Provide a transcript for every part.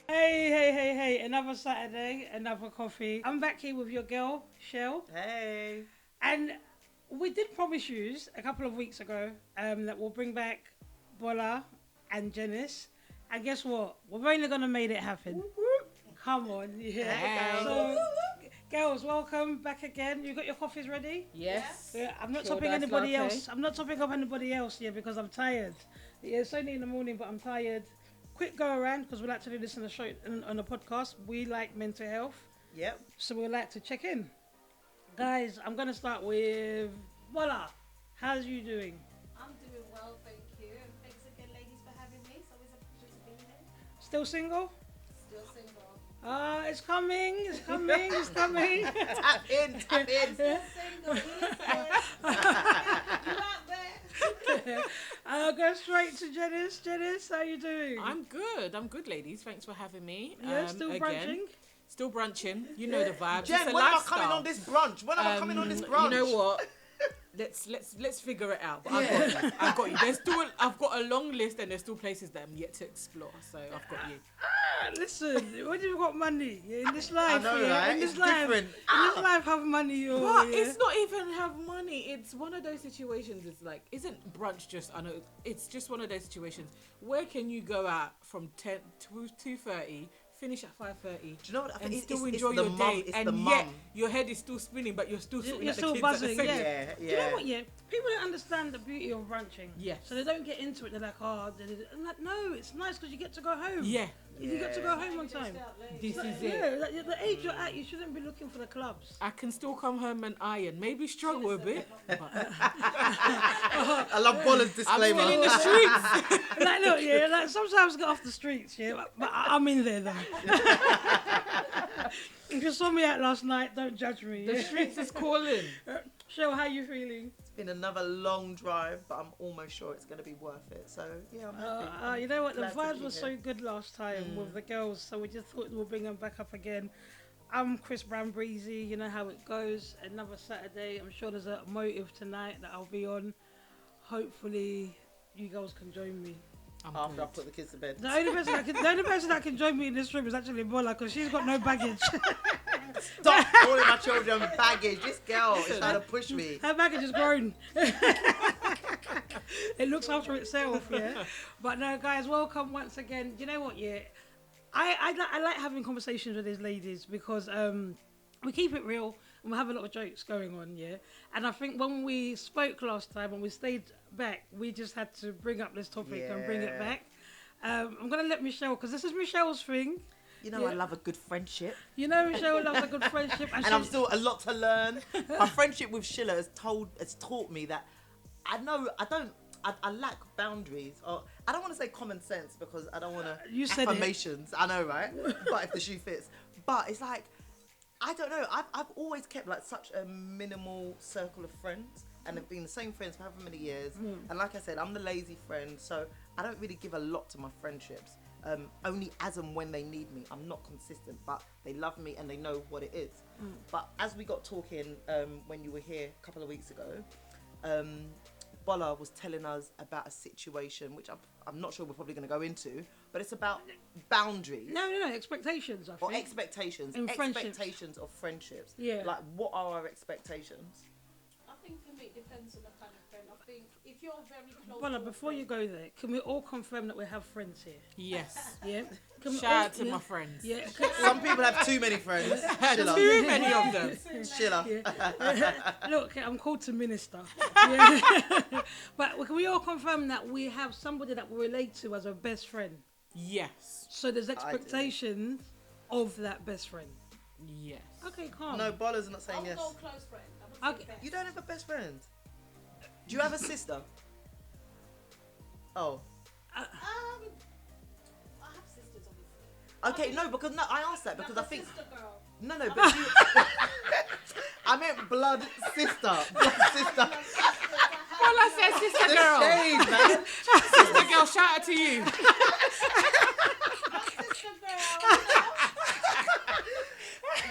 Hey, another Saturday, another coffee. I'm back here with your girl, Shell. Hey. And we did promise you a couple of weeks ago that we'll bring back Bola and Djenys. And guess what? We're only going to make it happen. Come on, yeah. Hey. So, girls, welcome back again. You got your coffees ready? Yes. Yeah, I'm not Pure topping dice anybody latte. else. I'm not topping up anybody else here because I'm tired. Yeah, it's only in the morning, but I'm tired. Quick go around because we like to do this on a show on a podcast. We like mental health, Yep. so we like to check in. Guys, I'm gonna start with Bola. How's you doing? I'm doing well, thank you. And thanks again, ladies, for having me. It's always a pleasure to be here. Still single? Still single. It's coming. It's coming. It's coming. Tap in. Still single. Listen. You out there? I'll go straight to Djenys. Djenys, how you doing? I'm good, ladies. Thanks for having me. Yeah, still brunching. Still brunching. You know the vibes. Jen, It's a when am I lifestyle. coming on this brunch? When am I coming on this brunch? You know what? Let's figure it out. But I've got you. I've got a long list, and there's still places that I'm yet to explore. So I've got you. Listen, when you've got money in this life, I know, yeah, right? in this It's life, different. in this life, have money. But it's not even have money. It's one of those situations. It's like, isn't brunch just? I know it's just one of those situations. Where can you go out from 10 to 2:30? Finish at 5:30. Do you know what? I And think still it's enjoy the your mum, day, it's and the yet mum. your head is still spinning, but you're still sorting You're at the still kids buzzing, at the same yeah. time. Do you know what? Yeah, people don't understand the beauty of brunching. Yes. So they don't get into it. They're like, oh, I'm like, no, it's nice because you get to go home. Yeah, You get to go home on time. this is it. Yeah, like, the age you're at, you shouldn't be looking for the clubs. I can still come home and iron. Maybe struggle a bit. But I love Bola's I'm disclaimer. still in the streets. Like, look, yeah, like sometimes get off the streets, yeah, but I'm in there though. If you saw me out last night, don't judge me. The Yeah? streets is calling. Cheryl, how you feeling? It's been another long drive, but I'm almost sure it's going to be worth it. So, yeah, I'm happy. You know what? The Glad to vibes be were here. so good last time with the girls, so we just thought we'll bring them back up again. I'm Chris Brown Breezy. You know how it goes. Another Saturday. I'm sure there's a motive tonight that I'll be on. Hopefully, you girls can join me. I'm After I good. put the kids to bed. The only person that can join me in this room is actually Bola because she's got no baggage. Stop calling my children baggage. This girl is trying to push me. Her baggage is grown. It looks after itself, yeah. But no, guys, welcome once again. Do you know what? Yeah, I like having conversations with these ladies because we keep it real and we have a lot of jokes going on, yeah. And I think when we spoke last time and we stayed back, we just had to bring up this topic and bring it Yeah. back. I'm gonna let Michelle because this is Michelle's thing. You know, Yeah. I love a good friendship. You know, Michelle loves a good friendship, And I'm still a lot to learn. My friendship with Sheila has taught me that I lack boundaries, or I don't want to say common sense because I don't want to You said it. affirmations. I know, right? But if the shoe fits, but it's like I don't know. I've always kept like such a minimal circle of friends, and have been the same friends for however many years. And like I said, I'm the lazy friend, so I don't really give a lot to my friendships. Only as and when they need me. I'm not consistent, but they love me and they know what it is. But as we got talking when you were here a couple of weeks ago, Bola was telling us about a situation which I'm not sure we're probably going to go into, but it's about boundaries. no expectations. I Or think. expectations. In friendships. Expectations of friendships. Yeah. Like, what are our expectations? I think for me, it depends on the kind of friend. I think if you're very close. Bola, to a before friend- you go there, can we all confirm that we have friends here? Yes. Yeah. Can we Shout all- out to yeah. my friends. Yeah. Some people have too many friends. Sheila. Too many of them. Sheila. Look, I'm called to minister. Yeah. But can we all confirm that we have somebody that we relate to as a best friend? Yes. So there's do. expectations of that best friend. Yes. Okay, calm. No, Bola's not I saying would yes. go close friend. I would Okay. say best. You don't have a best friend. Do you have a sister? Oh. I have sisters, obviously. Okay, no, because no, I asked that because Like I a think sister girl. no, but you. I meant blood sister. Blood sister. Well, I said sister The girl. shade, man. Sister girl, shout out to you. Sister girl.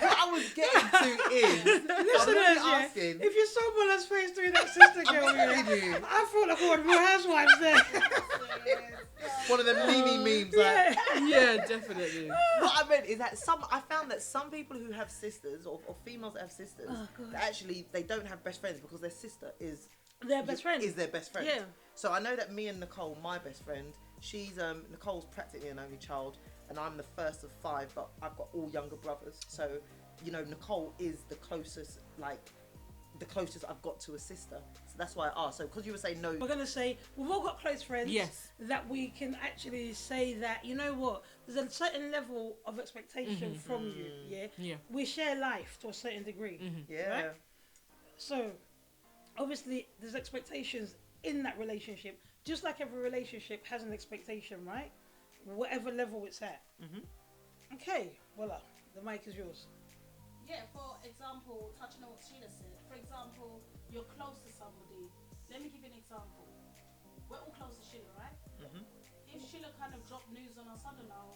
What I was getting to is, listeners, really yeah, asking. if you saw Bola's face doing that sister girl, telling yeah, you. I felt like one of Real Housewives there. One of them Nene memes. Like, Yeah, definitely. what I meant is that I found that some people who have sisters or females that have sisters, Oh, God. that actually they don't have best friends because their sister is Their best friend. Is their best friend. Yeah. So I know that me and Nicole, my best friend, she's Nicole's practically an only child, and I'm the first of 5, but I've got all younger brothers. So, you know, Nicole is the closest I've got to a sister. So that's why I asked. So because you were saying no, We're gonna say we've all got close friends. Yes. That we can actually say that, you know what, there's a certain level of expectation from you. Yeah. Yeah. We share life to a certain degree. yeah, Right? So obviously there's expectations in that relationship, just like every relationship has an expectation, right? Whatever level it's at. Okay, voila, the mic is yours. Yeah, for example, touching on what Sheila said, for example, you're close to somebody. Let me give you an example. We're all close to Sheila, right? If Sheila kind of dropped news on us, I don't know,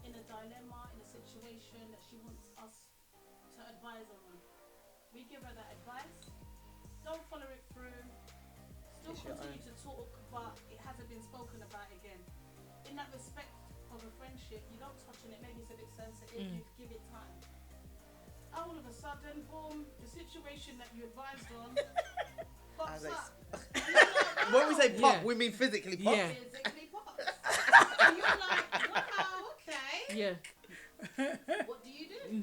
in a dilemma, in a situation that she wants us to advise her on, we give her that advice. Don't follow it through. Still It's your continue to talk, but it hasn't been spoken about again. In that respect of a friendship, you don't touch on it. Maybe it's a bit sensitive. You give it time. All of a sudden, boom, the situation that you advised on pops As I up. when we say pop, Yeah. we mean physically pop. Yeah. Physically pops. And you're like, wow, okay. Yeah. What do you do?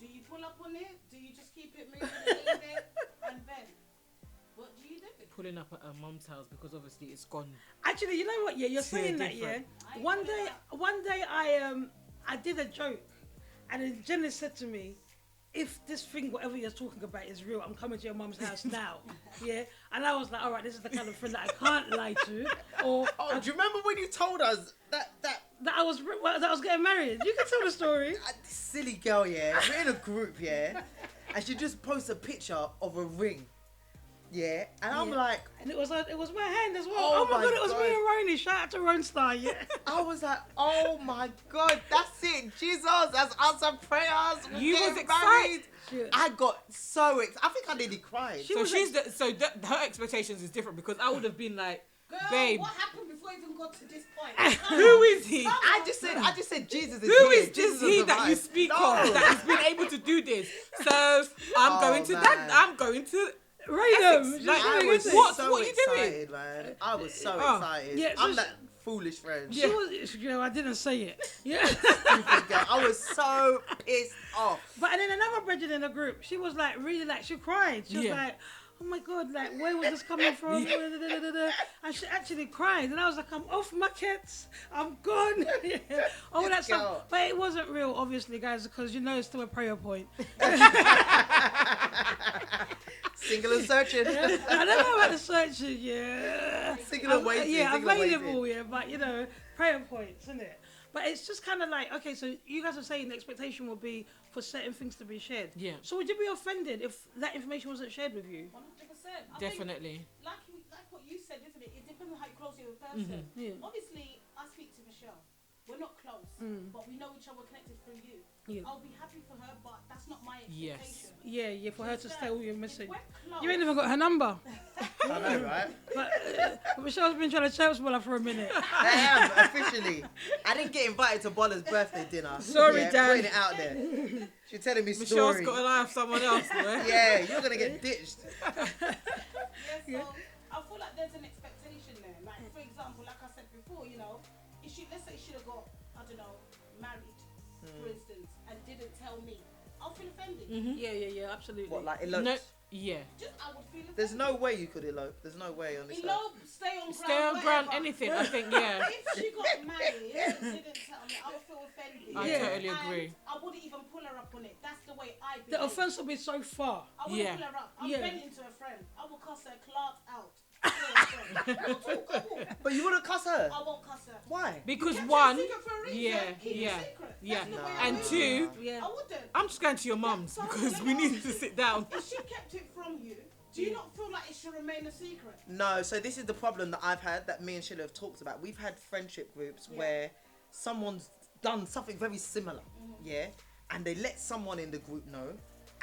Do you pull up on it? Do you just keep it moving and leave it? And then, what do you do? Pulling up at her mum's house because obviously it's gone. Actually, you know what? Yeah, you're saying that. Yeah. different. I One put it day, up. I did a joke, and then Jenna said to me, "If this thing, whatever you're talking about, is real, I'm coming to your mum's house now." Yeah, and I was like, "All right, this is the kind of friend that I can't lie to." Or Oh, do you remember when you told us that that I was getting married. You can tell the story. silly girl? Yeah, we're in a group, yeah, and she just posts a picture of a ring, yeah, and I'm Yeah. like, And it was my hand as well. Oh Oh, my my god, it was God. me and Roni. Shout out to Rone Star, yeah. I was like, oh my god, that's it, Jesus, that's answered prayers. We're You was getting excited. Shit. I got so excited. I think I nearly cried. She So was she's her expectations is different because I would have been like, Girl, babe, what happened before you even got to this point? who is he? I just said Jesus is Who here. is this Jesus he has that you arrived. speak No. of that has been able to do this? So I'm Oh, going to man. that. I'm going to. Random. Essex, like, I Doing was it. What? so What are you doing? excited, man. I was so Oh, excited. yeah, so I'm she- that foolish friend. She was, you know, I didn't say it. Yeah. Stupid girl. I was so pissed off. But and then another brethren in the group, she was like really like she cried. She was Yeah. like, "Oh my god, like where was this coming from?" And she actually cried, and I was like, "I'm off my kids, I'm gone." All This that stuff, girl. but it wasn't real, obviously, guys, because you know it's still a prayer point. Single and searching. I don't know about the searches, yeah. Single and waiting. Yeah, single and available, waiting. yeah, but you know, prayer points, isn't it? But it's just kind of like, okay, so you guys are saying the expectation will be for certain things to be shared. Yeah. So would you be offended if that information wasn't shared with you? 100%. Definitely. Like what you said, isn't it? It depends on how close you're with a person. Yeah. Obviously, I speak to Michelle. We're not close, but we know each other connected through you. Yeah. I'll be happy for her, but that's not my Yes. expectation. Yeah, for her to tell you a If message. we're close, You ain't even got her number. I know, right? But Michelle's been trying to chirp Bola for a minute. I am officially. I didn't get invited to Bola's birthday dinner. Sorry, yeah, Dan. Putting it out there. She's telling me Michelle's story. got an eye of someone else, boy. Yeah, you're gonna get ditched. Yeah, so I feel like there's an expectation there. Like, for example, like I said before, you know, if she, let's say she have got, I don't know, married, for instance, and didn't tell me, I'll feel offended. Yeah, absolutely. What, like eloped? No, yeah. Just, I would feel offended. There's no way you could elope. There's no way on this earth. Elope, stay on ground. Stay on ground, whatever. anything. I think, yeah. If she got married and didn't tell me, I would feel offended. I Yeah. totally And agree. I wouldn't even pull her up on it. That's the way I behave. The offence will be so far. I wouldn't Yeah. pull her up. I'm Yeah. venting to a friend. I will cuss her Clark out. To a friend. We'll talk, I will. But you wouldn't cuss her. I won't cuss her. Why? Because Kept one, it secret for a reason. yeah, Keep yeah, it secret. yeah. That's the way And I would. two, Yeah. I wouldn't. I'm just going to your mum's So, because you we know, need to sit down. If she kept it from you, do you not feel like it should remain a secret? No, so this is the problem that I've had that me and Sheila have talked about. We've had friendship groups Yeah. where someone's done something very similar, yeah, and they let someone in the group know,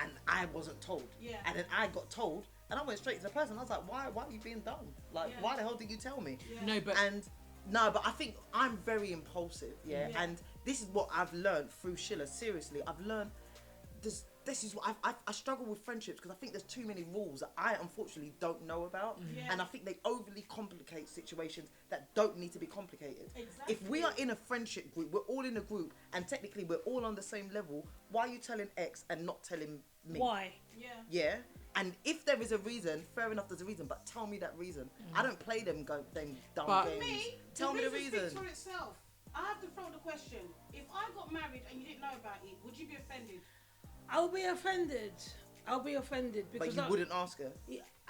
and I wasn't told. Yeah. And then I got told, and I went straight to the person. I was like, why are you being dumb? Like, Yeah. why the hell did you tell me? Yeah. No, but But I think I'm very impulsive, Yeah. and this is what I've learned through Schiller. Seriously, I've learned this is what I struggle with friendships because I think there's too many rules that I unfortunately don't know about, Yeah. and I think they overly complicate situations that don't need to be complicated. Exactly. If we are in a friendship group, we're all in a group, and technically we're all on the same level. Why are you telling X and not telling me? Why? Yeah. Yeah. And if there is a reason, fair enough, there's a reason, but tell me that reason. I don't play them dumb But- games. Me, Tell me the speaks reason. for itself. I have to throw the question. If I got married and you didn't know about it, would you be offended? I'll be offended. But because you wouldn't ask her.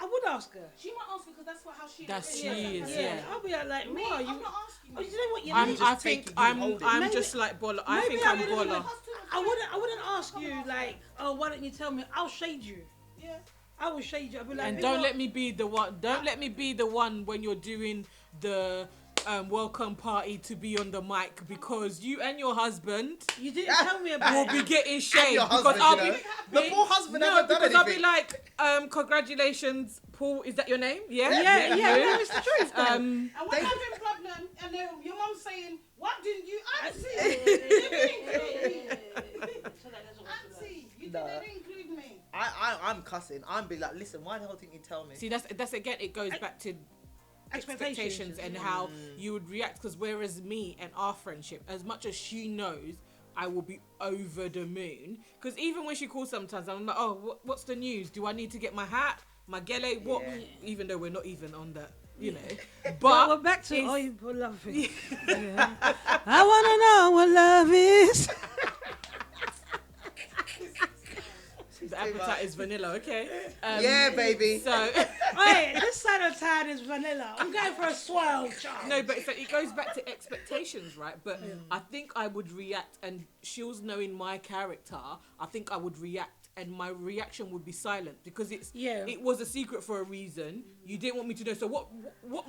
I would ask her. She might ask because that's how she That's is. she is, Yeah, yeah. I'll be like, Me, what are you? I'm not asking Oh, you. you know what? You I'm, need- just I take think it, you I'm hold it. I'm Maybe- just like Bola. I maybe think I I'm wouldn't Bola. even- I wouldn't ask you like, oh, why don't you tell me? I'll shade you. Yeah. I will shade you. I'll be like, And you don't know- let me be the one. Don't let me be the one when you're doing the welcome party to be on the mic because you and your husband You didn't tell me about will it. be getting shade your because husband, I'll you be know. The poor husband no hasn't done because I'll be anything. like congratulations Paul, is that your name? Yeah, Yeah, you. no, it's the truth. Though. And when I'm having problem, and then your mum's saying, "What didn't you Auntie? Auntie, you didn't include me." I'm cussing. I'm be like, listen, why the hell didn't you tell me? See, that's again, it goes back to expectations and how you would react. Because whereas me and our friendship, as much as she knows, I will be over the moon. Because even when she calls sometimes, I'm like, oh, what's the news? Do I need to get my hat, my gele? What? Yeah. Even though we're not even on that, you know. But But we're back to it's- oh, you love it. Yeah. I wanna know what love is. the appetite is vanilla, okay? Yeah, baby. So Wait, this side of town is vanilla. I'm going for a swirl, child. no, but so it goes back to expectations, right? But I think I would react, and Shills knowing my character, I think I would react, and my reaction would be silent because it was a secret for a reason. You didn't want me to know. So what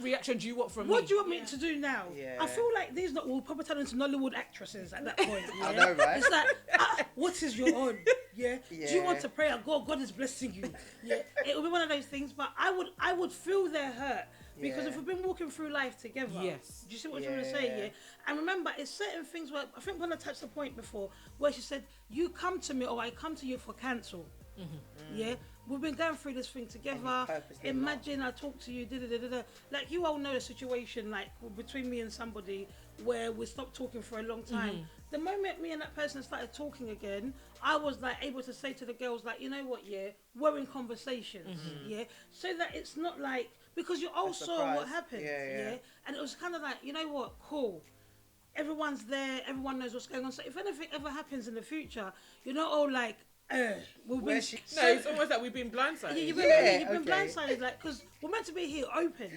reaction do you want from me? What do you want me to do now? Yeah. I feel like these will probably turn into Nollywood actresses at that point. Yeah? I know, right? It's like, what is your own? Yeah. Do you want Yeah. to pray? God is blessing you. Yeah. It will be one of those things, but I would feel their hurt because Yeah. if we've been walking through life together. Yes. Do you see what I'm trying to say? Yeah. Yeah. And remember, it's certain things where I think Bola touched the point before where she said, "You come to me, or I come to you for counsel." Yeah, we've been going through this thing together. purposely Imagine I talk to you, like you all know the situation, like between me and somebody where we stopped talking for a long time. The moment me and that person started talking again, I was like able to say to the girls, like, you know what, yeah, we're in conversations, yeah, so that it's not like because you all saw what surprise. happened, Yeah. and it was kind of like, you know what, cool. Everyone's there. Everyone knows what's going on. So if anything ever happens in the future, you're not all like, we've been Where's she- No, it's almost like we've been blindsided. yeah, you've been, Yeah, you've been okay. blindsided, like, because we're meant to be here open.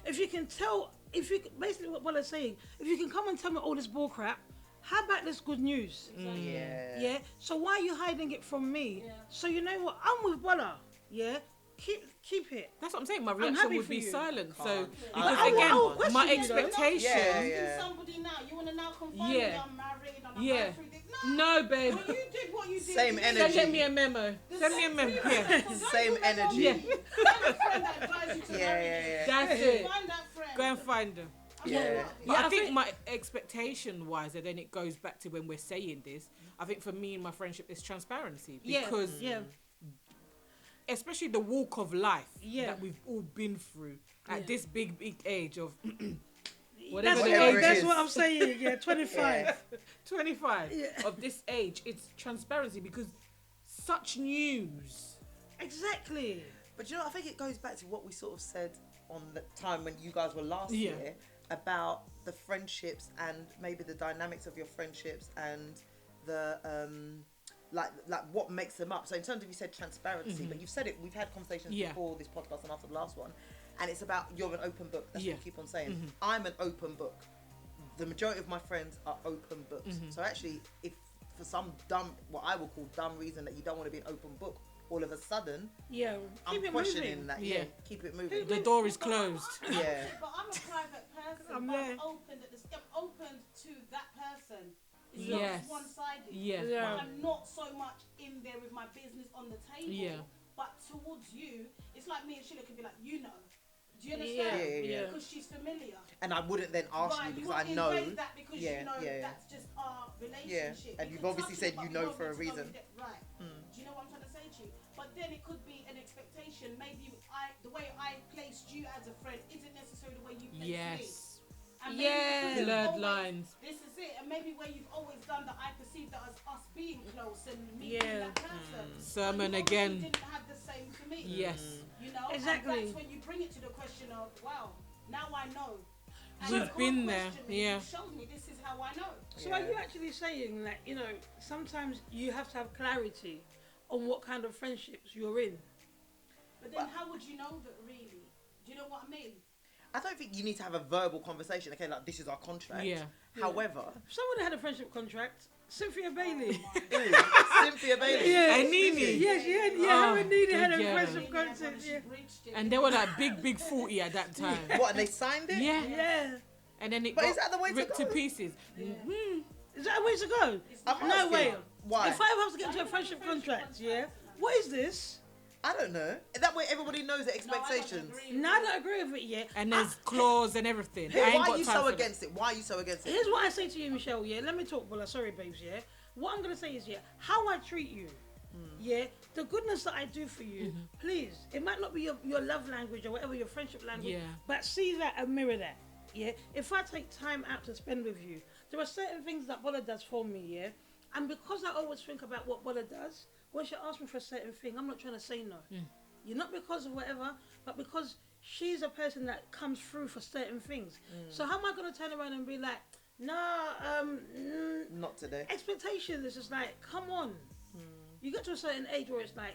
If you can tell, basically what Bola's saying, if you can come and tell me all this bull crap, how about this good news? Yeah. Yeah. So why are you hiding it from me? Yeah. So you know what? I'm with Bola. Yeah. Keep it. That's what I'm saying. My happy reaction would for be you. silent. So Can't. because I will again, question my you, though. expectations. Yeah, You yeah. somebody now. You want to now confirm Yeah. that I'm married and I'm Yeah. going through this. No. No, babe. When you did what you did. Same you energy. Send me a memo. Send me a memo. Yeah. Same energy. Yeah. Find a friend that advised you to Yeah, marry yeah, you. yeah. That's it. Find that friend. Go and find them. Yeah. But Yeah, I I think think- my expectation wise, and then it goes back to when we're saying this, I think for me and my friendship is transparency. Because yeah. especially the walk of life Yeah. that we've all been through at Yeah. this big age of That's, whatever the Whatever age it that's is. what I'm saying. Yeah, 25. 25 Yeah. of this age, it's transparency because such news. Exactly. But you know, I think it goes back to what we sort of said on the time when you guys were last Yeah. year about the friendships and maybe the dynamics of your friendships and the like what makes them up. So in terms of, you said transparency, but you've said it. We've had conversations Yeah. before this podcast and after the last one, and it's about you're an open book. That's Yeah. what you keep on saying. I'm an open book. The majority of my friends are open books. So actually, if for some dumb, what I will call dumb reason that you don't want to be an open book, all of a sudden, Yeah. I'm Keep it questioning moving. that. Yeah. Yeah, keep it moving. The door is closed. Yeah. But I'm a private person. I'm but there. I'm open to that person. It's Yes. not one-sided. Yeah. Yeah. But I'm not so much in there with my business on the table. Yeah. But towards you, it's like me and Sheila could be like, you know. Do you Yeah, understand? yeah. Because she's familiar. And I wouldn't then ask you because I wouldn't know. invade that because Yeah, you know yeah. that's just our relationship. And You you've can obviously touch said it, but you we know don't for a need to know reason. in depth. Right. Do you know what I'm trying to say to you? But then it could be an expectation. Maybe the way I placed you as a friend isn't necessarily the way you placed me. Yes. And maybe Yeah. because you've Blurred always- lines. This is it. And maybe where you've always done that, I perceived that as us being close and me Yeah. being that person. Sermon But you again. obviously didn't have the same for me. Yes. You know, Exactly. And that's when you bring it to the question of, wow, now I know. And We've you can't been there, question me, yeah. You've showed me this is how I know. So are you actually saying that, you know, sometimes you have to have clarity on what kind of friendships you're in? But then how would you know that really? Do you know what I mean? I don't think you need to have a verbal conversation. Okay, like this is our contract. Yeah. However, Someone had a friendship contract, Cynthia Bailey. ooh, Cynthia Bailey. Yeah. And Nene. Yeah, she had, Oh, her and Nene had a yeah. friendship Yeah, contract. but she Yeah. breached it. And they were like big 40 at that time. What? And they signed it? Yeah. Yeah. And then it But got is that the way to ripped to go? pieces. Is that a way to go? I'm No asking, way. Why? If I was to get into a friendship contract, yeah, what is this? I don't know. That way everybody knows the No, I don't expectations. agree. No, I don't agree with it yet. And there's claws and everything. I Why ain't are got you time so for that. against it? Why are you so against it? Here's what I say to you, Michelle, yeah? Let me talk, Bola. Sorry, babes, yeah? What I'm going to say is, yeah, how I treat you, yeah, the goodness that I do for you, please, it might not be your love language or whatever, your friendship language, Yeah. but see that and mirror that, yeah? If I take time out to spend with you, there are certain things that Bola does for me, yeah? And because I always think about what Bola does, when she asks me for a certain thing, I'm not trying to say no. You're not because of whatever, but because she's a person that comes through for certain things. So how am I going to turn around and be like, Not today. expectations? It's just like, come on. You get to a certain age where it's like,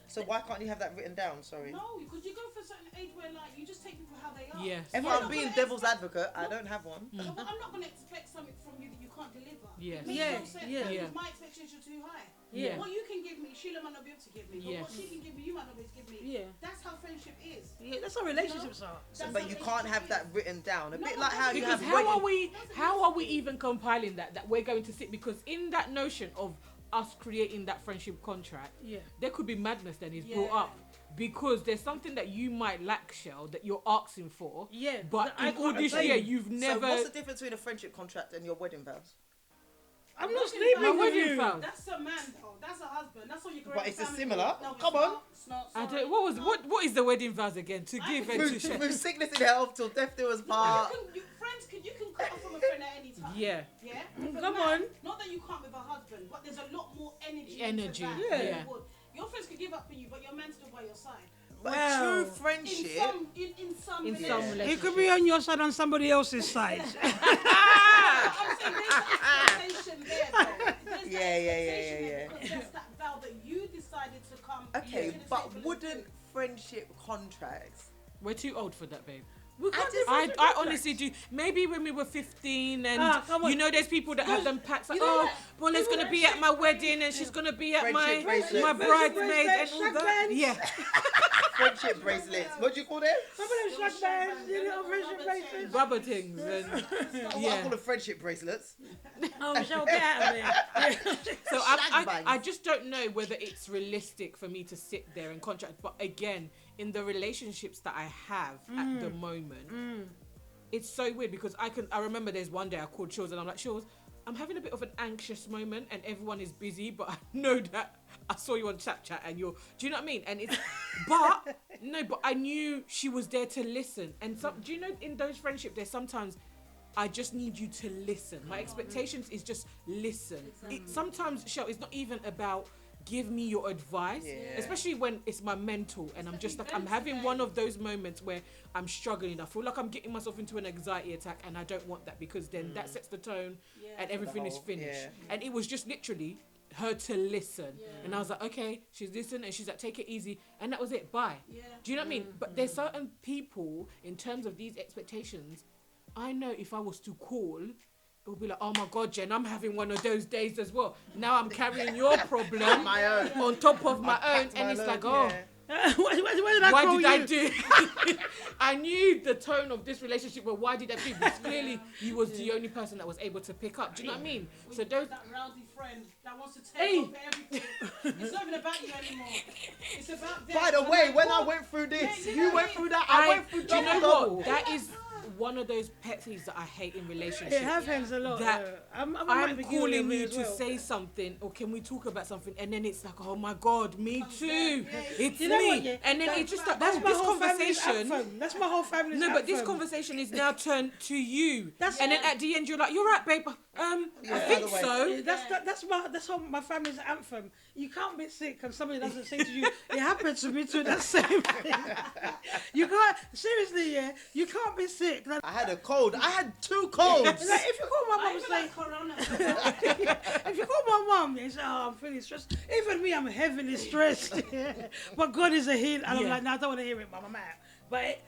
So why can't you have that written down? Sorry. No, because you go for a certain age where like you just take people how they are. Yes. If You're I'm not being gonna devil's expect- advocate, I don't have one. No, but I'm not going to expect something from you that you can't deliver. Yes. It makes Yeah, no sense. yeah. Because Yeah. my expectations are too high. Yeah. What you can give me, Sheila might not be able to give me. But Yes. what she can give me, you might not be able to give me. Yeah. That's how friendship is. yeah, that's how relationships are. That's But how you can't have relationship that written down. A No, bit but like how you Because have how wedding. are we even compiling that we're going to sit? Because in that notion of us creating that friendship contract, Yeah. there could be madness then is Yeah. brought up. Because there's something that you might lack, Shell, that you're asking for. Yeah, But that I in all can't this attain. year, you've never. So what's the difference between a friendship contract and your wedding vows? I'm not My sleeping with wedding you. vows. That's a man though. That's a husband. That's what you create. But it's a family similar. with. No, it's Come on. not. It's not. I Sorry. don't. What is the wedding vows again? To I give think and to Move, share. move sickness in health till death do us No, part. you can cut off from a friend at any time. Yeah. Yeah. With a Come man, on. Not that you can't with a husband, but there's a lot more energy. Energy, Into yeah. that than you would. Your friends could give up on you, but your man's still by your side. But Wow. true In friendship. some In relationships. some He relationships. could be on your side on somebody else's side. I'm saying there's that expectation there, though. There's that Yeah. expectation there because that's that vow that you decided to come. Okay, to the but table wouldn't and do. friendship contracts? We're too old for that, babe. We can't do I friendship honestly contracts. do. Maybe when we were 15 and Come on. you know there's people that have them packs like, You know oh, what? Bola's gonna be at my wedding and she's gonna be at my Friendship bracelet. my Friendship bridesmaid and all bracelet, that. shag Yeah. Friendship bracelets. What do you call them? Remember them shag bands, you little friendship bracelets? Rubber things and I yeah. call them friendship bracelets. Oh, Michelle, get out of here. So Shag bangs. I just don't know whether it's realistic for me to sit there and contract. But again, in the relationships that I have at the moment, it's so weird because I remember there's one day I called Shaw's and I'm like, Shaw's, I'm having a bit of an anxious moment and everyone is busy, but I know that I saw you on Snapchat and do you know what I mean? And it's, but I knew she was there to listen. And do you know in those friendships, there's sometimes I just need you to listen. My expectations is just listen. Sometimes, Shell, it's not even about give me your advice, especially when it's my mental and I'm just like, I'm having one of those moments where I'm struggling. I feel like I'm getting myself into an anxiety attack and I don't want that because then that sets the tone and everything is finished. And it was just literally her to listen. And I was like, okay, she's listening and she's like, take it easy. And that was it, bye. Do you know what I mean? But there's certain people in terms of these expectations, I know if I was to call, it would be like, oh my God, Jen, I'm having one of those days as well. Now I'm carrying your problem My own. on top of my own. And My it's own, like, oh, Why did I Why call did you? I do? I knew the tone of this relationship, but why did I do? Because clearly you was the only person that was able to pick up. Do you know what I mean? So those. That rowdy friend that wants to take over everything. It's not even about you anymore. It's about them. By the way, when I went through this, you went through that. I went through Do you know double. what? That is one of those pet thieves that I hate in relationships. It happens a lot. That I'm calling you to say something, or can we talk about something, and then it's like, oh my god, me too. It's You know me. what, yeah? And then it's just like, That's my this whole family's conversation. anthem. That's my whole family's No, but this anthem. conversation is now turned to you. That's- And then at the end, you're like, you're right, babe. I think other way. so. That's how my family's anthem. You can't be sick and somebody doesn't say to you, it happened to me too. That same thing. You can't seriously, yeah. You can't be sick. Like, I had a cold. I had 2 colds. like, if you call my mum and say, Like corona. if you call my mum and say, oh, I'm feeling stressed. Even me, I'm heavily stressed. Yeah. But God is a healer, and I'm Yeah. like, no, I don't want to hear it, mum. I'm out. But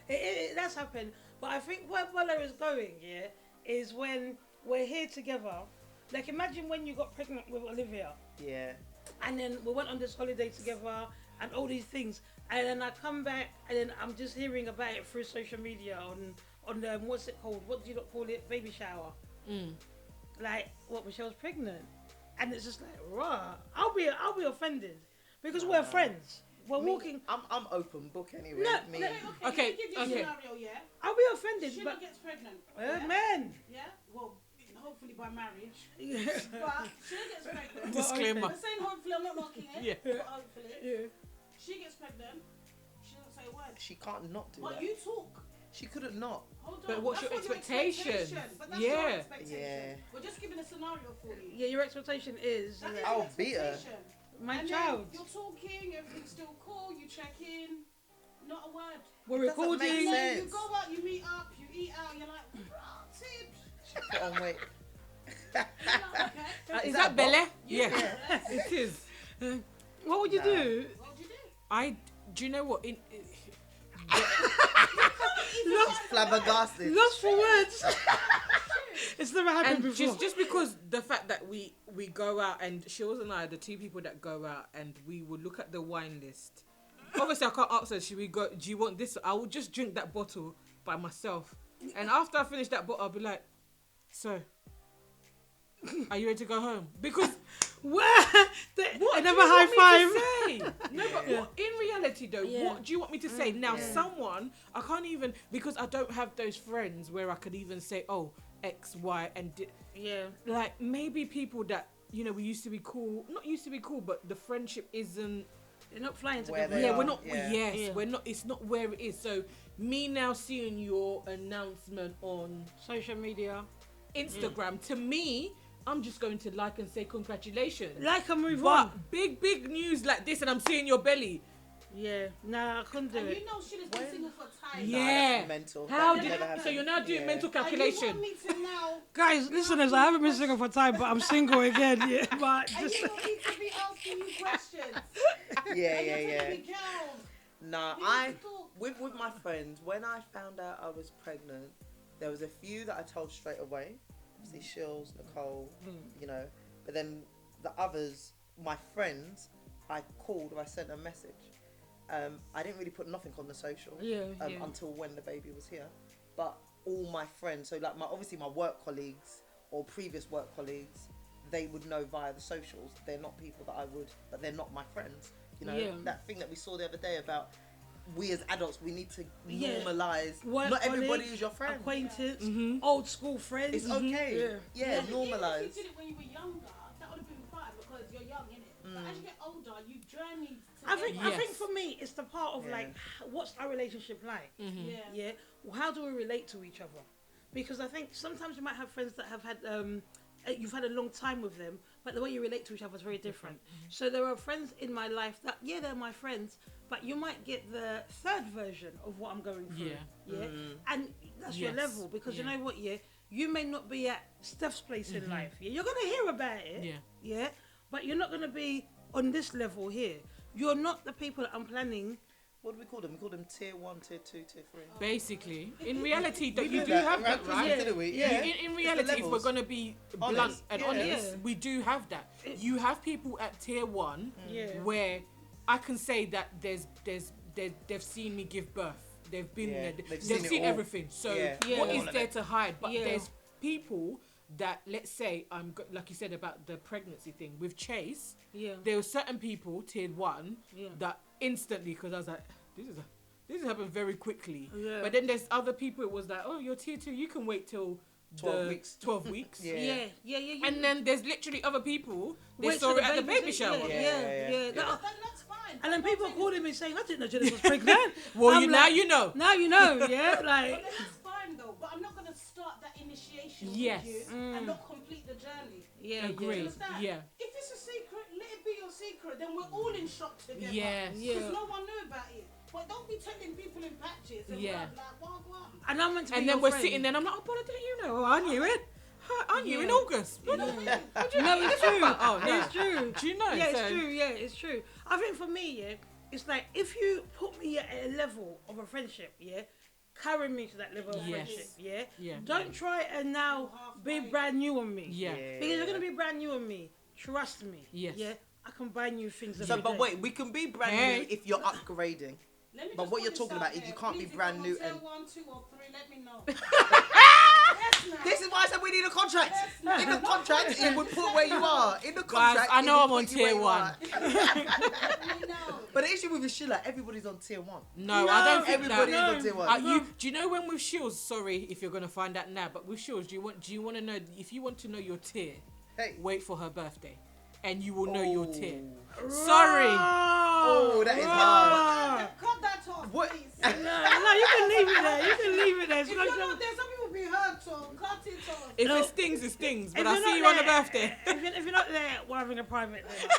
that's happened. But I think where Bola is going, yeah, is when we're here together. Like, imagine when you got pregnant with Olivia, Yeah. and then we went on this holiday together, and all these things, and then I come back, and then I'm just hearing about it through social media on what's it called? What do you not call it? Baby shower. Like, what, Michelle's pregnant, and it's just like, raw. I'll be offended because we're friends. We're walking. I'm open book anyway. No, me. no. Okay, Give you a okay. scenario, yeah. I'll be offended, Sheila but gets pregnant. man. Yeah. Well, hopefully by marriage. Yeah. But Sheila gets pregnant. Disclaimer. I'm saying hopefully, I'm not knocking it. Yeah. But hopefully. Yeah. She gets pregnant. She doesn't say a word. She can't not do But that. you talk. She couldn't not. Hold on. But what's That's your not expectation? But that's your Yeah. expectation. Yeah. We're just giving a scenario for you. Yeah, your expectation is That is I'll your beat her. expectation. my And child. then you're talking, everything's still cool, you check in, not a word. We're It doesn't recording. make And then you sense. go out, you meet up, you eat out, you're like, "Ah, tips. Put on weight. You're like, okay. Is that that Belle? Bob? Yeah, it is. What would you do? What would you do? Do you know what? Flabbergasted. Lost for words. It's never happened And before. just because the fact that we go out, and Shills and I are the 2 people that go out, and we will look at the wine list. Obviously, I can't ask her, should we go, do you want this? I will just drink that bottle by myself. And after I finish that bottle, I'll be like, so, are you ready to go home? Because Where? what I do never you high want five. me to say? No, but what, in reality though, Yeah. what do you want me to say? Now, someone, I can't even, because I don't have those friends where I could even say, oh, X, Y, and Yeah. like maybe people that, you know, we used to be cool, not used to be cool, but the friendship isn't, You're not flying Where together. they yeah, are, we're not, yeah. yes, Yeah. we're not, it's not where it is. So me now seeing your announcement on Social media. Instagram, to me, I'm just going to like and say congratulations. Like and move But on. big news like this, and I'm seeing your belly. Yeah. Nah, I couldn't do And it. you know Sheila's been single for time. Yeah. That's mental. How That did never so happened. you're now doing Yeah. mental And you calculation? want me to now, Guys, listeners, I haven't been single for time, but I'm single again. Yeah, but and just you don't need to be asking you questions. Yeah, And yeah, you're yeah. telling me, girl, Nah, you I need to talk. with my friends, when I found out I was pregnant, there was a few that I told straight away. See, Shills, Nicole, you know. But then the others, my friends, I called or I sent a message. I didn't really put nothing on the social yeah. until when the baby was here. But all my friends, so like obviously my work colleagues or previous work colleagues, they would know via the socials. They're not people that I would, but they're not my friends. You know, Yeah. that thing that we saw the other day about we as adults, we need to Yeah. normalize. Work Not everybody colleagues, is your friend. acquaintance, Mhm. old school friends. It's okay. Yeah, Even if normalize. you did it when you were younger, that would have been fine because you're young, innit? But as you get older, you journey to I think Yes. for me it's the part of Yeah. like what's our relationship like? Mm-hmm. Yeah. Yeah. How do we relate to each other? Because I think sometimes you might have friends that have had you've had a long time with them, but the way you relate to each other is very different. So there are friends in my life that they're my friends, but you might get the third version of what I'm going through. Yeah. And that's your Yes. level because Yeah. you know what, you may not be at Steph's place in life. Yeah, you're gonna hear about it. Yeah. Yeah, but you're not gonna be on this level here. You're not the people that I'm planning. What do we call them? We call them tier 1, tier 2, tier 3. Basically, in reality, though, We you do do that, have right? that, right? Didn't we? Yeah. In It's reality, the if we're levels. going to be blunt Honest, and yeah. honest, Yeah. we do have that. You have people at tier 1 Yeah. where I can say that they've seen me give birth. They've been there. They've seen all. everything. So Yeah. what All is of there it. to hide? But Yeah. there's people that, let's say, like you said about the pregnancy thing with Chase. Yeah. There were certain people, tier 1, Yeah. that instantly, because I was like, this happened very quickly. Yeah. But then there's other people. It was like, oh, you're tier 2. You can wait till 12 weeks. 12 weeks. Yeah. Yeah. And then there's literally other people. They Wait saw till it at the baby baby's shower. in. Yeah. Yeah. Then that's fine. And then people are calling me saying, I didn't know Janice was pregnant. Well, I'm now like, you know. Now you know, yeah? But Like, then that's fine though. But I'm not gonna start that initiation Yes. with you and not complete the journey. yeah. Agree. Do you understand? Yeah. If it's a secret, let it be your secret. Then we're all in shock together. Yes. Because Yeah. no one knew about it. But don't be telling people in patches. And Yeah. like, what? And I'm meant to be And your then we're friend. sitting there and I'm like, oh, Bola, didn't you know? Oh, I knew it. I knew in Yeah. August. No, it's true. Oh, no. It's true. Do you know? Yeah, So- it's true. Yeah, it's true. I think for me, yeah, it's like if you put me at a level of a friendship, yeah, carry me to that level of Yes. friendship, yeah. Yeah. Don't try and now be brand new on me. Yeah. Because you're gonna be brand new on me. Trust me. Yes. Yeah. I can buy new things. So, every but day. wait, we can be brand Hey. new if you're upgrading. Let me But just what put you're this talking out about is there. you can't be Please, if brand I'm new on tier and- 1, 2, or 3, let me know. Yes, now. This is why I said we need a contract. Yes, In the contract, it would put where you are. In the Guys, contract, I it know will I'm on put you where tier you 1. are. Let me know. But the issue with the Sheila, everybody's on tier 1. No, No, I don't think Everybody that. is on tier 1. Do you know when with Shields? Sorry if you're gonna find that now, but with Shields, do you want to know if you want to know your tier? Hey. Wait for her birthday, and you will know your tier. Raw. Sorry. Oh, that is Raw. hard. Cut that off, What? please. No, you can leave it there. You can leave it there. If you're not there, some people be hurt, so cut it off. If No. it stings, it stings. But If I'll you're see not you on the there- birthday. If you're not there, we're having a private dinner.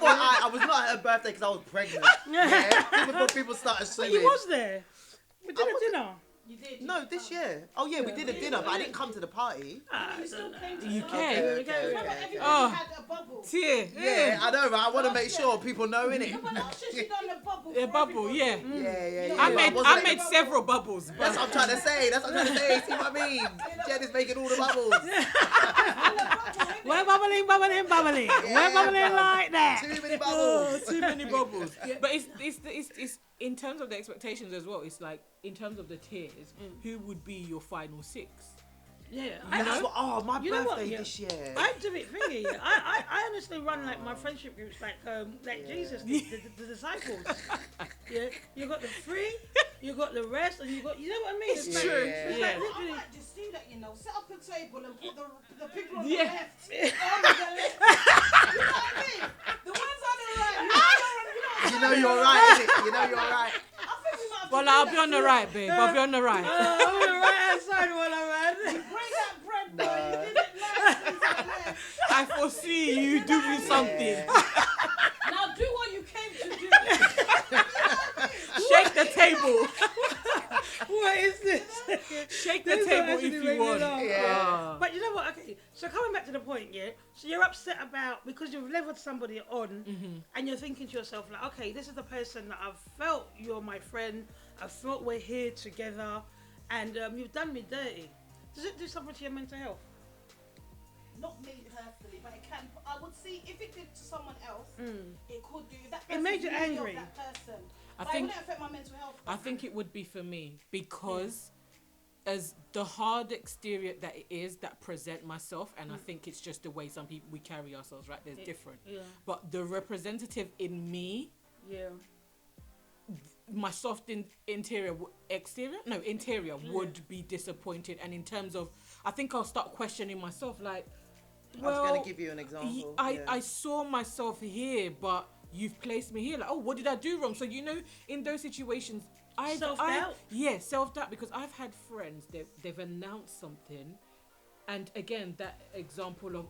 I was not at her birthday because I was pregnant. Yeah. Before people started But suing. you was there. We did I a wasn't- dinner. You did. No, this year. Oh yeah, we did a dinner, but I didn't come to the party. You still came to You the can. party. Okay. Remember, everybody Oh. had a bubble. Tier. Yeah, I know, but I want to make sure people know in it. No, but last year she done a bubble. A for bubble, everybody. yeah. Yeah. I but made wasn't I made able- several bubbles. That's what I'm trying to say. See what I mean? Jen is making all the bubbles. We're bubbling. We're bubbling fam. like that. Too many Oh, bubbles. too many bubbles. But it's in terms of the expectations as well. It's like in terms of the tiers, who would be your final 6? Yeah. That's what, my You know what, birthday yeah. this year. I do it thingy. Yeah. I honestly run like my friendship groups like Jesus, the disciples. Yeah, you got the 3, you got the rest, and you know what I mean. It's like, true. It's Yeah. like I literally. might just do that, set up a table and put the people on Yeah. the left. On the left. You know what I mean? The ones on the right. You know you're right, innit? You know you're right. I think we might have to Well, do I'll that be on the too. right, babe. I'll be on the right. I'm on the right hand side while I'm at. Break that bread, boy. You did it last. You said left. I foresee you doing something. Now do what you came to do. Shake the table. What is this? Shake the This don't table actually if make you me want. laugh. Yeah. But you know what? Okay, so coming back to the point, yeah. So you're upset about because you've leveled somebody on, and you're thinking to yourself like, okay, this is the person that I've felt you're my friend. I felt we're here together, and you've done me dirty. Does it do something to your mental health? Not me personally, but it can. I would see if it did to someone else, it could do. That It made you person's really angry. of That person. I But think- it wouldn't affect my mental health. I think it would be for me because as the hard exterior that it is that present myself, and I think it's just the way some people we carry ourselves, right? There's different. Yeah. But the representative in me, Yeah. my soft interior would be disappointed. And in terms of, I think I'll start questioning myself like, I was well, going to give you an example. I saw myself here, but you've placed me here. Like, oh, what did I do wrong? So, in those situations, Self-doubt? Yeah, self-doubt, because I've had friends, they've announced something. And again, that example of,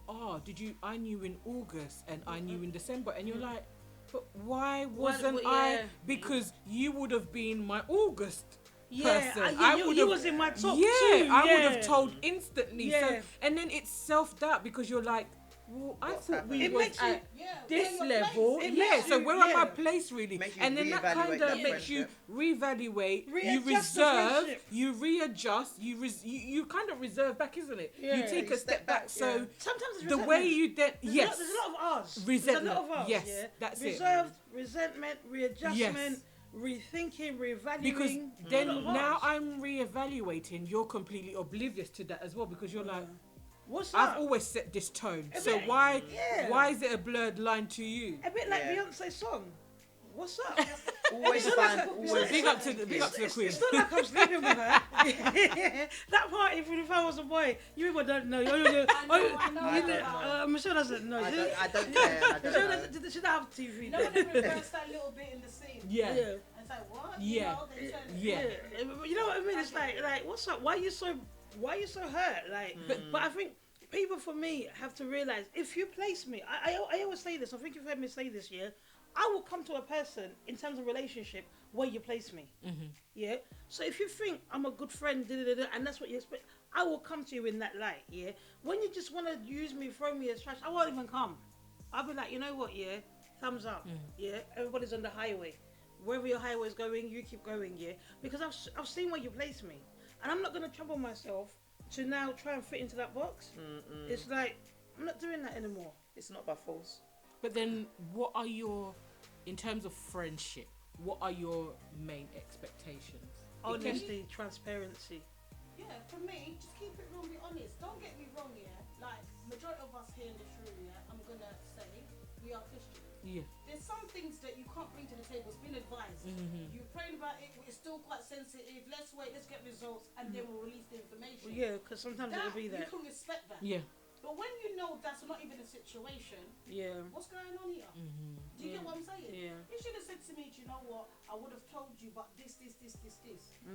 I knew in August and I knew in December. And you're like, but why wasn't I? yeah. Because you would have been my August Yeah, person. you was in my top yeah, two. I would yeah. have told instantly. Yeah. So, and then it's self-doubt because you're like, Well, I What's thought we It was makes you- at Yeah, this where your level. place. It Yeah, makes so you- we're at my yeah. place really, Makes you and then that reevaluate kind that of makes you friendship. reevaluate, you Readjust the reserve, friendship. you readjust, you kind of reserve back, isn't it? Yeah. You take You a step step back. back, So yeah. Sometimes it's the way resentment. you then yes, There's a lot of ours. Resentment, There's a lot of ours. yes, Yeah? that's it. Reserved, resentment, readjustment, rethinking, reevaluating. because There's then a lot of now ours. I'm reevaluating. You're completely oblivious to that as well because you're like, What's I've up? always set this tone. A So bit- why yeah. why is it a blurred line to you? A bit like Yeah. Beyonce's song. What's up? Always find, always. Big up to the queen. It's not like I'm sleeping with her. That part, if I was a boy, you people don't know. I know. Michelle doesn't know. I don't care. I don't Michelle know. should have TV. You know when they reverse that little bit in the scene? Yeah. Yeah. It's like, what? Yeah. You know, they turn it. Yeah. You know what I mean? It's like, what's up? Why are you so hurt? Like, but I think people for me have to realize if you place me, I always say this. I think you've heard me say this. Yeah, I will come to a person in terms of relationship where you place me. Yeah. So if you think I'm a good friend, and that's what you expect, I will come to you in that light. Yeah. When you just want to use me, throw me as trash, I won't even come. I'll be like, you know what? Yeah, thumbs up. Yeah, everybody's on the highway. Wherever your highway is going, you keep going. Yeah, because I've seen where you place me, and I'm not gonna trouble myself to now try and fit into that box. It's like I'm not doing that anymore. It's not by force. But then, what are your, in terms of friendship, what are your main expectations? Honesty, transparency. Yeah, for me, just keep it real and be honest. Don't get me wrong, yeah. Like, majority of us here in this room, yeah, I'm gonna say we are Christians. Yeah. There's some things that you can't bring to the table. It's been advised. You're praying about it, it's still quite sensitive. Let's wait, let's get results, and then we'll release the information. Well, yeah, because sometimes That, it'll be you that. can respect that. Yeah. But when you know that's not even a situation, Yeah. what's going on here? Do you get what I'm saying? Yeah. You should have said to me, do you know what? I would have told you, but this.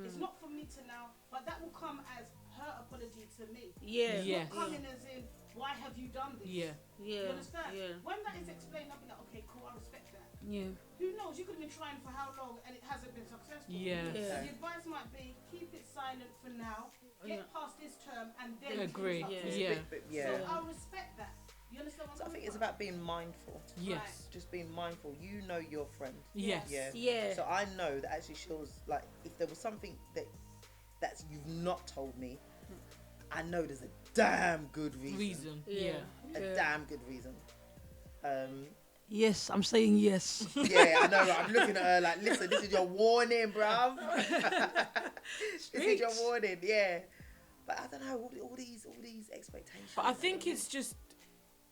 It's not for me to now, but that will come as her apology to me. Yeah. Yeah. Not coming as in, why have you done this? Yeah. Yeah. You understand? Yeah. When that is explained, I'll be like, okay, cool, I respect that. Yeah. Who knows? You could have been trying for how long and it hasn't been successful. Yeah. Yeah. The advice might be keep it silent for now, get past this term, and then Agree. finish up Yeah. this. Yeah. So I'll respect that. You understand what So I I'm think saying? it's about being mindful. Yes. Just being mindful. You know your friend. Yes. Yeah. Yeah. So I know that actually she was like, if there was something that's you've not told me, I know there's a damn good reason. Yeah. A damn good reason. Yes, I'm saying yes. Yeah, I know. I'm looking at her like, listen, this is your warning, bruv. This is your warning. Yeah. But I don't know, all these expectations. But I think it's just